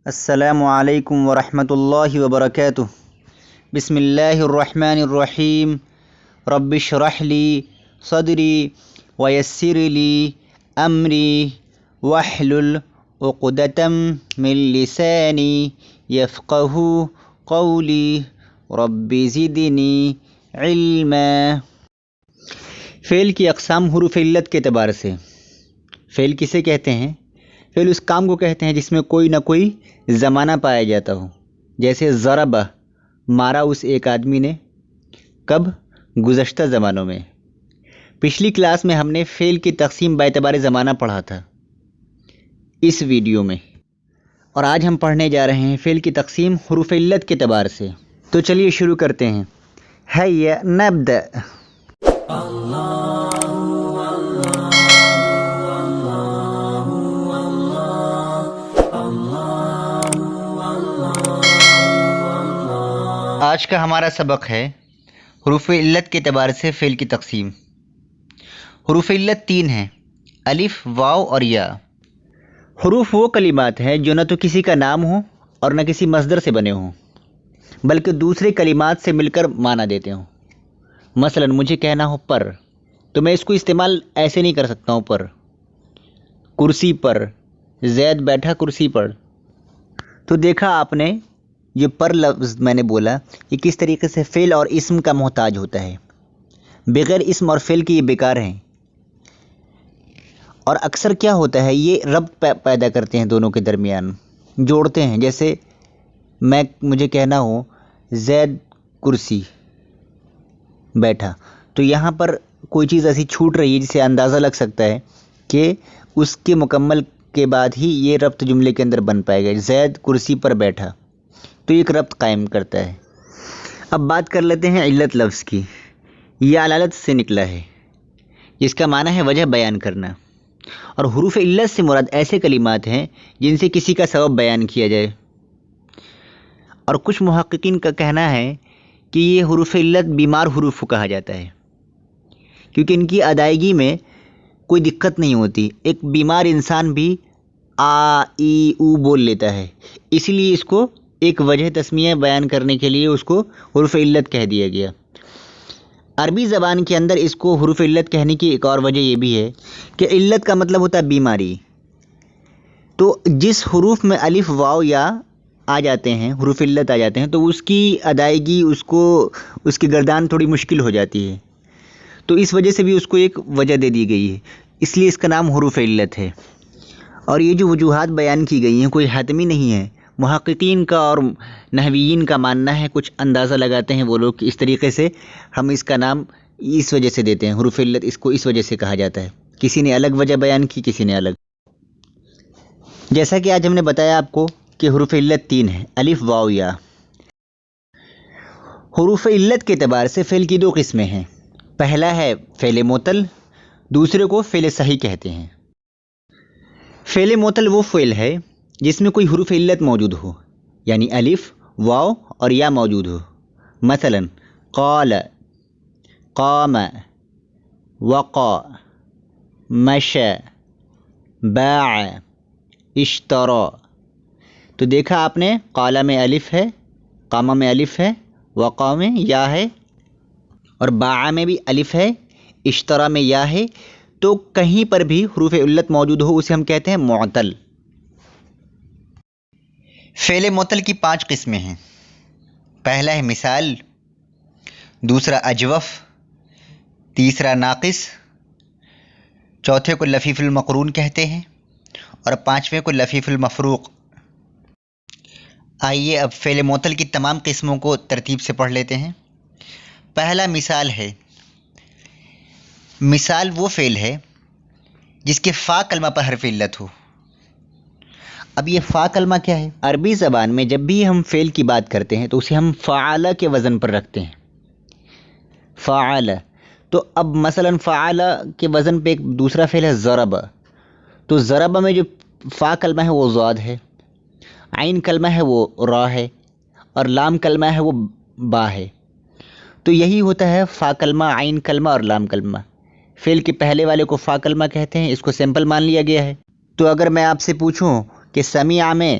السلام علیکم ورحمۃ اللہ وبرکاتہ۔ بسم اللہ الرحمن الرحیم۔ رب اشرح لی صدری ویسر لی امری واحلل عقدۃ من لسانی یفقہوا قولی رب زدنی علما۔ فعل کی اقسام حروف علت کے اعتبار سے۔ فعل کسے کہتے ہیں؟ فعل اس کام کو کہتے ہیں جس میں کوئی نہ کوئی زمانہ پایا جاتا ہو، جیسے ضرب، مارا اس ایک آدمی نے، کب؟ گزشتہ زمانوں میں۔ پچھلی کلاس میں ہم نے فعل کی تقسیم باعتبار زمانہ پڑھا تھا اس ویڈیو میں، اور آج ہم پڑھنے جا رہے ہیں فعل کی تقسیم حروف علت کے اعتبار سے۔ تو چلیے شروع کرتے ہیں۔ ہیہ نبدأ۔ آج کا ہمارا سبق ہے حروف علت کے اعتبار سے فعل کی تقسیم۔ حروف علت تین ہیں: الف، واو اور یا۔ حروف وہ کلمات ہیں جو نہ تو کسی کا نام ہو اور نہ کسی مصدر سے بنے ہوں، بلکہ دوسرے کلمات سے مل کر معنی دیتے ہوں۔ مثلا مجھے کہنا ہو پر، تو میں اس کو استعمال ایسے نہیں کر سکتا ہوں پر، کرسی پر، زید بیٹھا کرسی پر۔ تو دیکھا آپ نے یہ پر لفظ میں نے بولا، یہ کس طریقے سے فعل اور اسم کا محتاج ہوتا ہے۔ بغیر اسم اور فعل کے یہ بیکار ہیں، اور اکثر کیا ہوتا ہے یہ ربط پیدا کرتے ہیں دونوں کے درمیان، جوڑتے ہیں۔ جیسے مجھے کہنا ہو زید کرسی بیٹھا، تو یہاں پر کوئی چیز ایسی چھوٹ رہی ہے جسے اندازہ لگ سکتا ہے کہ اس کے مکمل کے بعد ہی یہ ربط جملے کے اندر بن پائے گا، زید کرسی پر بیٹھا، تو ایک ربط قائم کرتا ہے۔ اب بات کر لیتے ہیں علت لفظ کی۔ یہ علالت سے نکلا ہے، جس کا معنی ہے وجہ بیان کرنا، اور حروف علت سے مراد ایسے کلمات ہیں جن سے کسی کا سبب بیان کیا جائے۔ اور کچھ محققین کا کہنا ہے کہ یہ حروف علت بیمار حروف کو کہا جاتا ہے، کیونکہ ان کی ادائیگی میں کوئی دقت نہیں ہوتی۔ ایک بیمار انسان بھی آ ای او بول لیتا ہے، اسی لیے اس کو ایک وجہ تسمیہ بیان کرنے کے لیے اس کو حروف علت کہہ دیا گیا۔ عربی زبان کے اندر اس کو حروف علت کہنے کی ایک اور وجہ یہ بھی ہے کہ علت کا مطلب ہوتا ہے بیماری۔ تو جس حروف میں الف، واو، یا آ جاتے ہیں، حروف علت آ جاتے ہیں، تو اس کی ادائیگی، اس کی گردان تھوڑی مشکل ہو جاتی ہے، تو اس وجہ سے بھی اس کو ایک وجہ دے دی گئی ہے، اس لیے اس کا نام حروف علت ہے۔ اور یہ جو وجوہات بیان کی گئی ہیں کوئی حتمی نہیں ہے، محققین کا اور نحویین کا ماننا ہے، کچھ اندازہ لگاتے ہیں وہ لوگ کہ اس طریقے سے ہم اس کا نام اس وجہ سے دیتے ہیں، حروف علت اس کو اس وجہ سے کہا جاتا ہے۔ کسی نے الگ وجہ بیان کی، کسی نے الگ۔ جیسا کہ آج ہم نے بتایا آپ کو کہ حروف علت تین ہیں: الف، واو، یا۔ حروف علت کے اعتبار سے فعل کی دو قسمیں ہیں۔ پہلا ہے فعل معطل، دوسرے کو فعل صحیح کہتے ہیں۔ فعل معطل وہ فعل ہے جس میں کوئی حروف علت موجود ہو، یعنی الف، واو اور یا موجود ہو۔ مثلا قال، قام، وقع، مشى، باع، اشترى۔ تو دیکھا آپ نے قال میں الف ہے، قام میں الف ہے، وقع میں یا ہے، اور باع میں بھی الف ہے، اشترى میں یا ہے۔ تو کہیں پر بھی حروف علت موجود ہو اسے ہم کہتے ہیں معطل۔ فعل معطل کی 5 قسمیں ہیں۔ پہلا ہے مثال، دوسرا اجوف، تیسرا ناقص، چوتھے کو لفیف المقرون کہتے ہیں، اور پانچویں کو لفیف المفروق۔ آئیے اب فعل معطل کی تمام قسموں کو ترتیب سے پڑھ لیتے ہیں۔ پہلا مثال ہے۔ مثال وہ فعل ہے جس کے فا کلمہ پر حرف علت ہو۔ اب یہ فا کلمہ کیا ہے؟ عربی زبان میں جب بھی ہم فعل کی بات کرتے ہیں تو اسے ہم فعل کے وزن پر رکھتے ہیں، فعل۔ تو اب مثلا فعل کے وزن پہ ایک دوسرا فعل ہے ضرب، تو ضرب میں جو فا کلمہ ہے وہ ضاد ہے، عین کلمہ ہے وہ را ہے، اور لام کلمہ ہے وہ با ہے۔ تو یہی ہوتا ہے فا کلمہ، عین کلمہ اور لام کلمہ۔ فعل کے پہلے والے کو فا کلمہ کہتے ہیں، اس کو سمپل مان لیا گیا ہے۔ تو اگر میں آپ سے پوچھوں کہ سمیع میں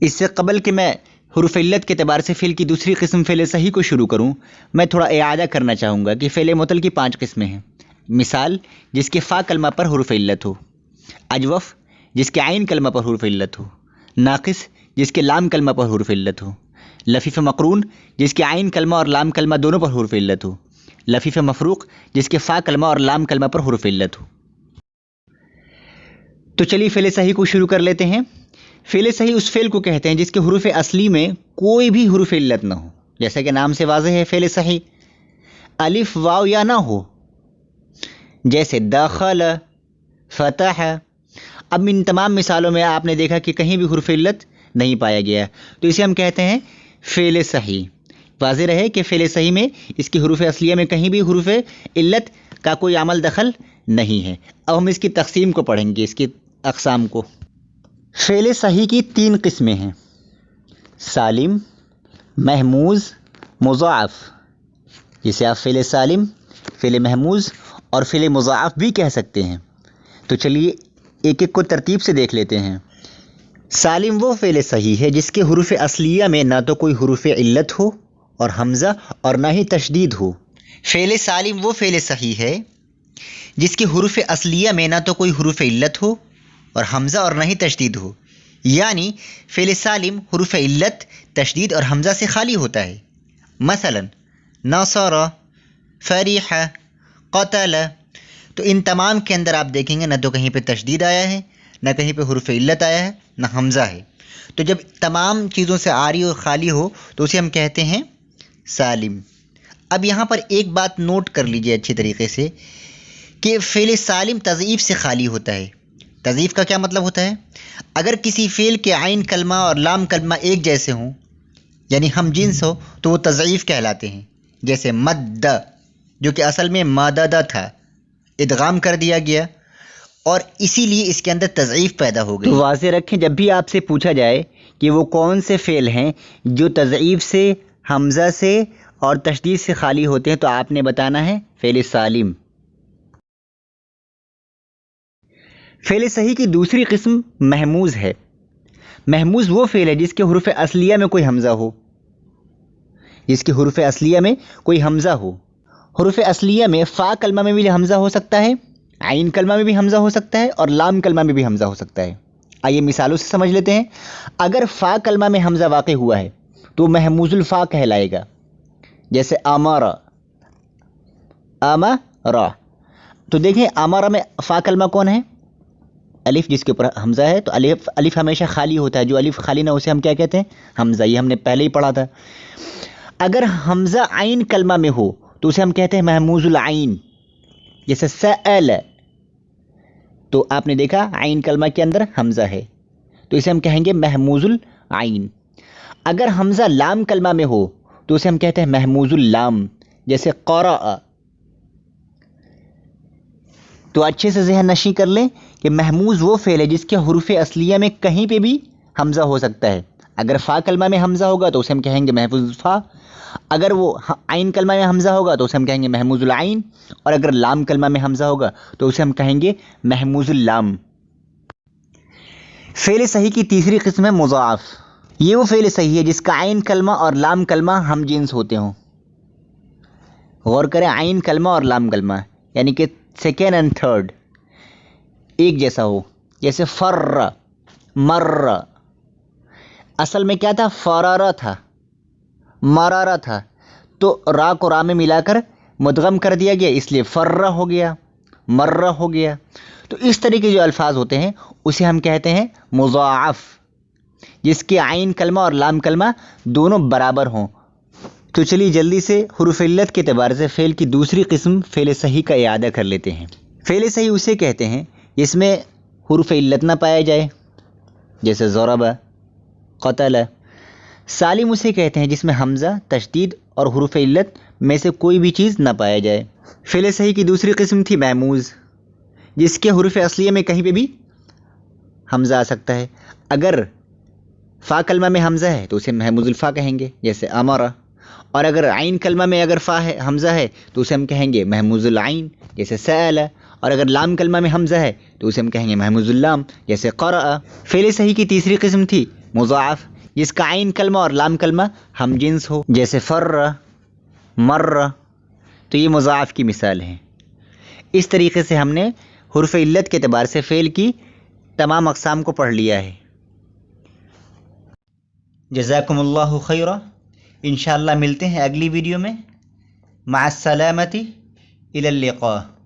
اس سے قبل کہ میں حروف علت کے اعتبار سے فعل کی دوسری قسم فعل صحیح کو شروع کروں، میں تھوڑا اعادہ کرنا چاہوں گا کہ فعل معطل کی 5 قسمیں ہیں۔ مثال، جس کے فا کلمہ پر حروف علت ہو، اجوف جس کے عین کلمہ پر حروف علت ہو، ناقص جس کے لام کلمہ پر حروف علت ہو، لفیف مقرون جس کے عین کلمہ اور لام کلمہ دونوں پر حروف علت ہو، لفیف مفروق جس کے فا کلمہ اور لام کلمہ پر حروف علت ہو۔ تو چلیے فعل صحیح کو شروع کر لیتے ہیں۔ فعل صحیح اس فعل کو کہتے ہیں جس کے حروف اصلی میں کوئی بھی حروف علت نہ ہو، جیسا کہ نام سے واضح ہے فعل صحیح الف واو یا نہ ہو، جیسے دخل، فتح۔ اب ان تمام مثالوں میں آپ نے دیکھا کہ کہیں بھی حرف علت نہیں پایا گیا، تو اسے ہم کہتے ہیں فعل صحیح۔ واضح رہے کہ فعل صحیح میں اس کی حروف اصلیہ میں کہیں بھی حروف علت کا کوئی عمل دخل نہیں ہے۔ اب ہم اس کی تقسیم کو پڑھیں گے، اس کی اقسام کو۔ فعل صحیح کی 3 قسمیں ہیں، سالم، محموز، مضاعف، جسے آپ فعل سالم، فعل محموز اور فعل مضاعف بھی کہہ سکتے ہیں۔ تو چلیے ایک ایک کو ترتیب سے دیکھ لیتے ہیں۔ سالم وہ فعل صحیح ہے جس کے حروف اصلیہ میں نہ تو کوئی حروف علت ہو اور حمزہ اور نہ ہی تشدید ہو۔ فعل سالم وہ فعل صحیح ہے جس کے حروف اصلیہ میں نہ تو کوئی حروف علت ہو اور حمزہ اور نہ ہی تشدید ہو، یعنی فعل سالم حروف علت، تشدید اور حمزہ سے خالی ہوتا ہے۔ مثلا نصر، فرح، قتل۔ تو ان تمام کے اندر آپ دیکھیں گے نہ تو کہیں پہ تشدید آیا ہے، نہ کہیں پہ حروف علت آیا ہے، نہ حمزہ ہے۔ تو جب تمام چیزوں سے عاری اور خالی ہو تو اسے ہم کہتے ہیں سالم۔ اب یہاں پر ایک بات نوٹ کر لیجئے اچھی طریقے سے کہ فعل سالم تضعیف سے خالی ہوتا ہے۔ تضعیف کا کیا مطلب ہوتا ہے؟ اگر کسی فعل کے عین کلمہ اور لام کلمہ ایک جیسے ہوں، یعنی ہم جنس ہو، تو وہ تضعیف کہلاتے ہیں۔ جیسے مد، جو کہ اصل میں ماددہ تھا، ادغام کر دیا گیا اور اسی لیے اس کے اندر تضعیف پیدا ہو گئی۔ تو واضح رکھیں، جب بھی آپ سے پوچھا جائے کہ وہ کون سے فعل ہیں جو تضعیف سے، حمزہ سے اور تشدید سے خالی ہوتے ہیں، تو آپ نے بتانا ہے فعل سالم۔ فعل صحیح کی دوسری قسم محموز ہے۔ محموز وہ فعل ہے جس کے حروف اصلیہ میں کوئی حمزہ ہو، جس کے حروف اصلیہ میں کوئی حمزہ ہو۔ حروف اصلیہ میں فا کلمہ میں بھی حمزہ ہو سکتا ہے، عین کلمہ میں بھی حمزہ ہو سکتا ہے اور لام کلمہ میں بھی حمزہ ہو سکتا ہے۔ آئیے مثالوں سے سمجھ لیتے ہیں۔ اگر فا کلمہ میں حمزہ واقع ہوا ہے تو محموز الفا کہلائے گا، جیسے امارا، امارا۔ تو دیکھیں امارا میں فا کلمہ کون ہے؟ الف، جس کے اوپر حمزہ ہے، تو الف ہمیشہ خالی ہوتا ہے، جو الف خالی نہ اسے ہم کیا کہتے ہیں؟ حمزہ۔ یہ ہم نے پہلے ہی پڑھا تھا۔ اگر حمزہ عین کلمہ میں ہو تو اسے ہم کہتے ہیں محموز العین، جیسے سأل۔ تو آپ نے دیکھا عین کلمہ کے اندر حمزہ ہے، تو اسے ہم کہیں گے محموز العین۔ اگر حمزہ لام کلمہ میں ہو تو اسے ہم کہتے ہیں محموز اللام، جیسے قرأ۔ تو اچھے سے ذہن نشیں کر لیں کہ محموز وہ فعل ہے جس کے حروف اصلیہ میں کہیں پہ بھی حمزہ ہو سکتا ہے۔ اگر فا کلمہ میں حمزہ ہوگا تو اسے ہم کہیں گے محفوظ الفا، اگر وہ عین کلمہ میں حمزہ ہوگا تو اسے ہم کہیں گے محموز العین، اور اگر لام کلمہ میں حمزہ ہوگا تو اسے ہم کہیں گے محموز اللام۔ فعل صحیح کی تیسری قسم ہے مضاعف۔ یہ وہ فعل صحیح ہے جس کا عین کلمہ اور لام کلمہ ہم جنس ہوتے ہوں۔ غور کریں، عین کلمہ اور لام کلمہ یعنی کہ سیکنڈ اینڈ تھرڈ ایک جیسا ہو، جیسے فر، مر۔ اصل میں کیا تھا؟ فرارا تھا، مرارا تھا، تو را کو را میں ملا کر مدغم کر دیا گیا، اس لیے فرہ ہو گیا، مرہ ہو گیا۔ تو اس طرح کے جو الفاظ ہوتے ہیں اسے ہم کہتے ہیں مضاعف، جس کے عین کلمہ اور لام کلمہ دونوں برابر ہوں۔ تو چلیے جلدی سے حروف علت کے اعتبار سے فعل کی دوسری قسم فعل صحیح کا اعادہ کر لیتے ہیں۔ فعل صحیح اسے کہتے ہیں جس میں حروف علت نہ پایا جائے، جیسے ضرب، قتل۔ سالم اسے کہتے ہیں جس میں حمزہ، تشدید اور حروف علت میں سے کوئی بھی چیز نہ پایا جائے۔ فعل صحیح کی دوسری قسم تھی محموز، جس کے حروف اصلیہ میں کہیں پہ بھی حمزہ آ سکتا ہے۔ اگر فا کلمہ میں حمزہ ہے تو اسے محموز الفا کہیں گے، جیسے امارا، اور اگر عین کلمہ میں اگر فا ہے، حمزہ ہے، تو اسے ہم کہیں گے محموز العین، جیسے سأل، اور اگر لام کلمہ میں حمزہ ہے تو اسے ہم کہیں گے محموز اللام، جیسے قرأ۔ فعل صحیح کی تیسری قسم تھی مضاعف، جس کا عین کلمہ اور لام کلمہ ہم جنس ہو، جیسے فر، مر، تو یہ مضاعف کی مثال ہے۔ اس طریقے سے ہم نے حرف علت کے اعتبار سے فعل کی تمام اقسام کو پڑھ لیا ہے۔ جزاکم اللہ خیرا، انشاءاللہ ملتے ہیں اگلی ویڈیو میں۔ مع السلامتی، الی اللقاء۔